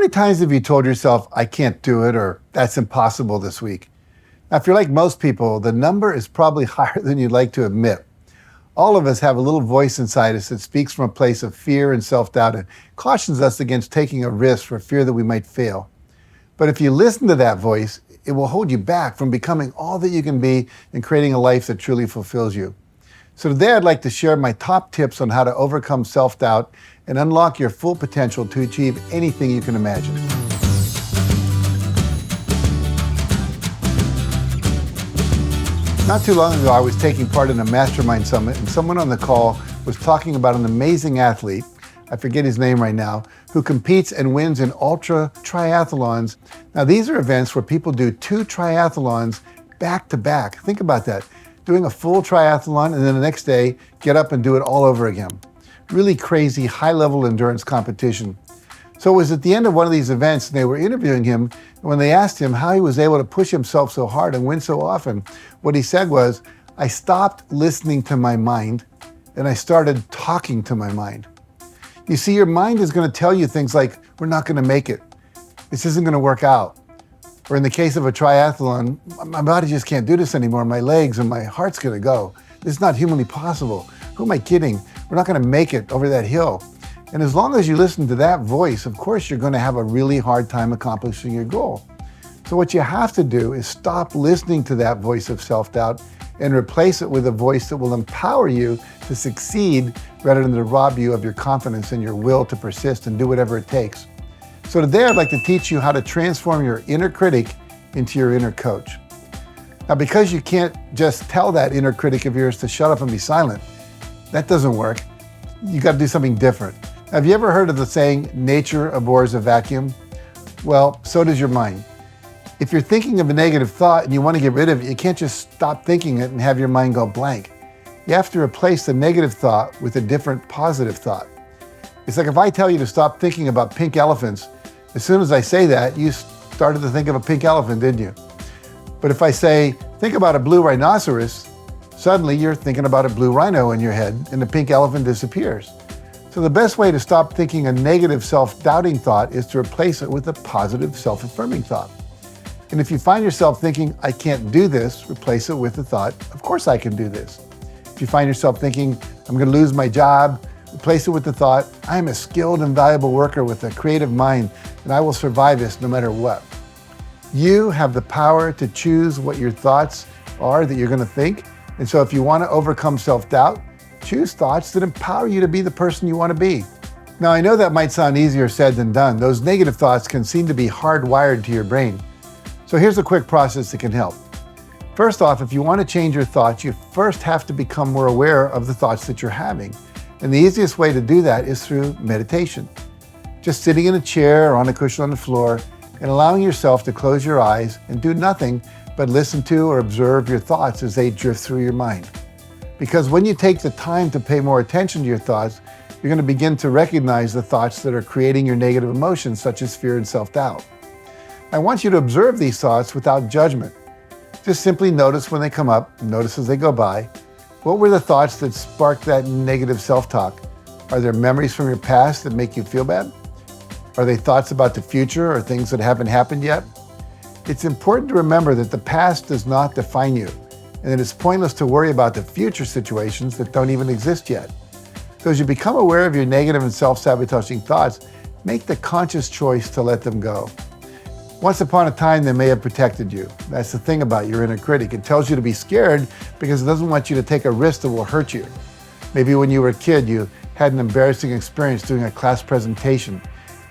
many times have you told yourself, I can't do it, or that's impossible this week? Now, if you're like most people, the number is probably higher than you'd like to admit. All of us have a little voice inside us that speaks from a place of fear and self-doubt and cautions us against taking a risk for fear that we might fail. But if you listen to that voice, it will hold you back from becoming all that you can be and creating a life that truly fulfills you. So today I'd like to share my top tips on how to overcome self-doubt and unlock your full potential to achieve anything you can imagine. Not too long ago, I was taking part in a mastermind summit, and someone on the call was talking about an amazing athlete, I forget his name right now, who competes and wins in ultra triathlons. Now, these are events where people do 2 triathlons back to back. Think about that. Doing a full triathlon and then the next day, get up and do it all over again. Really crazy, high-level endurance competition. So it was at the end of one of these events, and they were interviewing him, and when they asked him how he was able to push himself so hard and win so often, what he said was, I stopped listening to my mind, and I started talking to my mind. You see, your mind is going to tell you things like, we're not going to make it. This isn't going to work out. Or in the case of a triathlon, my body just can't do this anymore. My legs and my heart's going to go. This is not humanly possible. Who am I kidding? We're not going to make it over that hill. And as long as you listen to that voice, of course, you're going to have a really hard time accomplishing your goal. So what you have to do is stop listening to that voice of self-doubt and replace it with a voice that will empower you to succeed rather than to rob you of your confidence and your will to persist and do whatever it takes. So today I'd like to teach you how to transform your inner critic into your inner coach. Now, because you can't just tell that inner critic of yours to shut up and be silent, that doesn't work. You got to do something different. Have you ever heard of the saying, nature abhors a vacuum? Well, so does your mind. If you're thinking of a negative thought and you want to get rid of it, you can't just stop thinking it and have your mind go blank. You have to replace the negative thought with a different positive thought. It's like if I tell you to stop thinking about pink elephants, as soon as I say that, you started to think of a pink elephant, didn't you? But if I say, think about a blue rhinoceros, suddenly you're thinking about a blue rhino in your head and the pink elephant disappears. So the best way to stop thinking a negative self-doubting thought is to replace it with a positive self-affirming thought. And if you find yourself thinking, I can't do this, replace it with the thought, of course I can do this. If you find yourself thinking, I'm going to lose my job, replace it with the thought, I am a skilled and valuable worker with a creative mind, and I will survive this no matter what. You have the power to choose what your thoughts are that you're going to think. And so if you want to overcome self-doubt, choose thoughts that empower you to be the person you want to be. Now, I know that might sound easier said than done. Those negative thoughts can seem to be hardwired to your brain. So here's a quick process that can help. First off, if you want to change your thoughts, you first have to become more aware of the thoughts that you're having. And the easiest way to do that is through meditation. Just sitting in a chair or on a cushion on the floor and allowing yourself to close your eyes and do nothing but listen to or observe your thoughts as they drift through your mind. Because when you take the time to pay more attention to your thoughts, you're going to begin to recognize the thoughts that are creating your negative emotions, such as fear and self-doubt. I want you to observe these thoughts without judgment. Just simply notice when they come up, notice as they go by. What were the thoughts that sparked that negative self-talk? Are there memories from your past that make you feel bad? Are they thoughts about the future or things that haven't happened yet? It's important to remember that the past does not define you, and that it's pointless to worry about the future situations that don't even exist yet. So as you become aware of your negative and self-sabotaging thoughts, make the conscious choice to let them go. Once upon a time, they may have protected you. That's the thing about your inner critic. It tells you to be scared because it doesn't want you to take a risk that will hurt you. Maybe when you were a kid, you had an embarrassing experience doing a class presentation.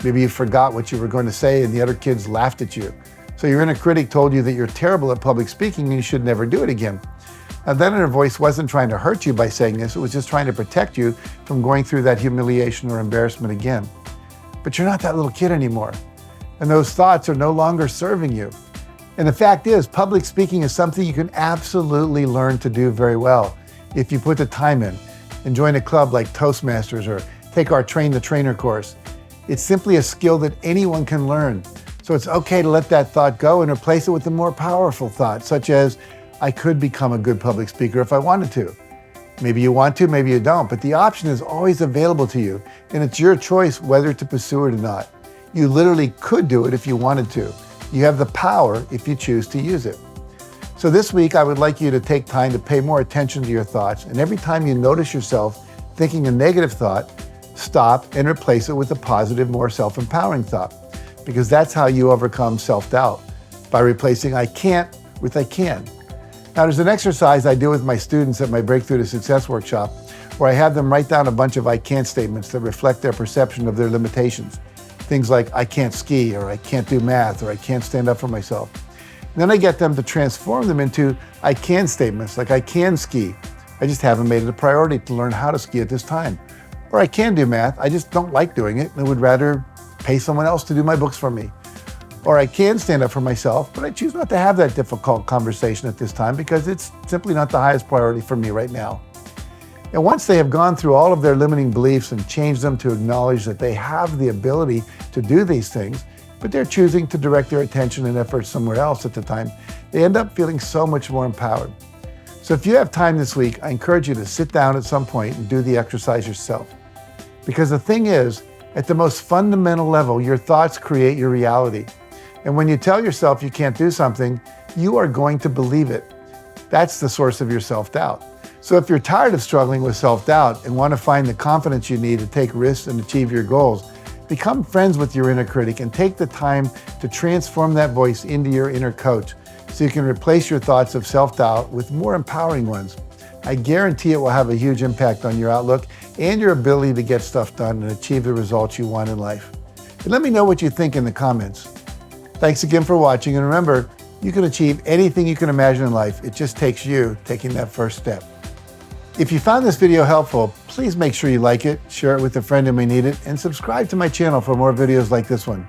Maybe you forgot what you were going to say and the other kids laughed at you. So your inner critic told you that you're terrible at public speaking and you should never do it again. Now, that inner voice wasn't trying to hurt you by saying this. It was just trying to protect you from going through that humiliation or embarrassment again. But you're not that little kid anymore. And those thoughts are no longer serving you. And the fact is, public speaking is something you can absolutely learn to do very well if you put the time in and join a club like Toastmasters or take our Train the Trainer course. It's simply a skill that anyone can learn. So it's okay to let that thought go and replace it with a more powerful thought, such as, I could become a good public speaker if I wanted to. Maybe you want to, maybe you don't, but the option is always available to you, and it's your choice whether to pursue it or not. You literally could do it if you wanted to. You have the power if you choose to use it. So this week, I would like you to take time to pay more attention to your thoughts. And every time you notice yourself thinking a negative thought, stop and replace it with a positive, more self-empowering thought. Because that's how you overcome self-doubt, by replacing I can't with I can. Now, there's an exercise I do with my students at my Breakthrough to Success workshop, where I have them write down a bunch of I can't statements that reflect their perception of their limitations. Things like I can't ski, or I can't do math, or I can't stand up for myself. And then I get them to transform them into I can statements, like I can ski. I just haven't made it a priority to learn how to ski at this time. Or I can do math, I just don't like doing it and would rather pay someone else to do my books for me. Or I can stand up for myself, but I choose not to have that difficult conversation at this time because it's simply not the highest priority for me right now. And once they have gone through all of their limiting beliefs and changed them to acknowledge that they have the ability to do these things, but they're choosing to direct their attention and effort somewhere else at the time, they end up feeling so much more empowered. So if you have time this week, I encourage you to sit down at some point and do the exercise yourself. Because the thing is, at the most fundamental level, your thoughts create your reality. And when you tell yourself you can't do something, you are going to believe it. That's the source of your self-doubt. So if you're tired of struggling with self-doubt and want to find the confidence you need to take risks and achieve your goals, become friends with your inner critic and take the time to transform that voice into your inner coach so you can replace your thoughts of self-doubt with more empowering ones. I guarantee it will have a huge impact on your outlook and your ability to get stuff done and achieve the results you want in life. And let me know what you think in the comments. Thanks again for watching, and remember, you can achieve anything you can imagine in life. It just takes you taking that first step. If you found this video helpful, please make sure you like it, share it with a friend who may need it, and subscribe to my channel for more videos like this one.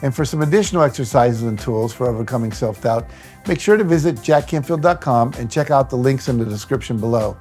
And for some additional exercises and tools for overcoming self-doubt, make sure to visit JackCanfield.com and check out the links in the description below.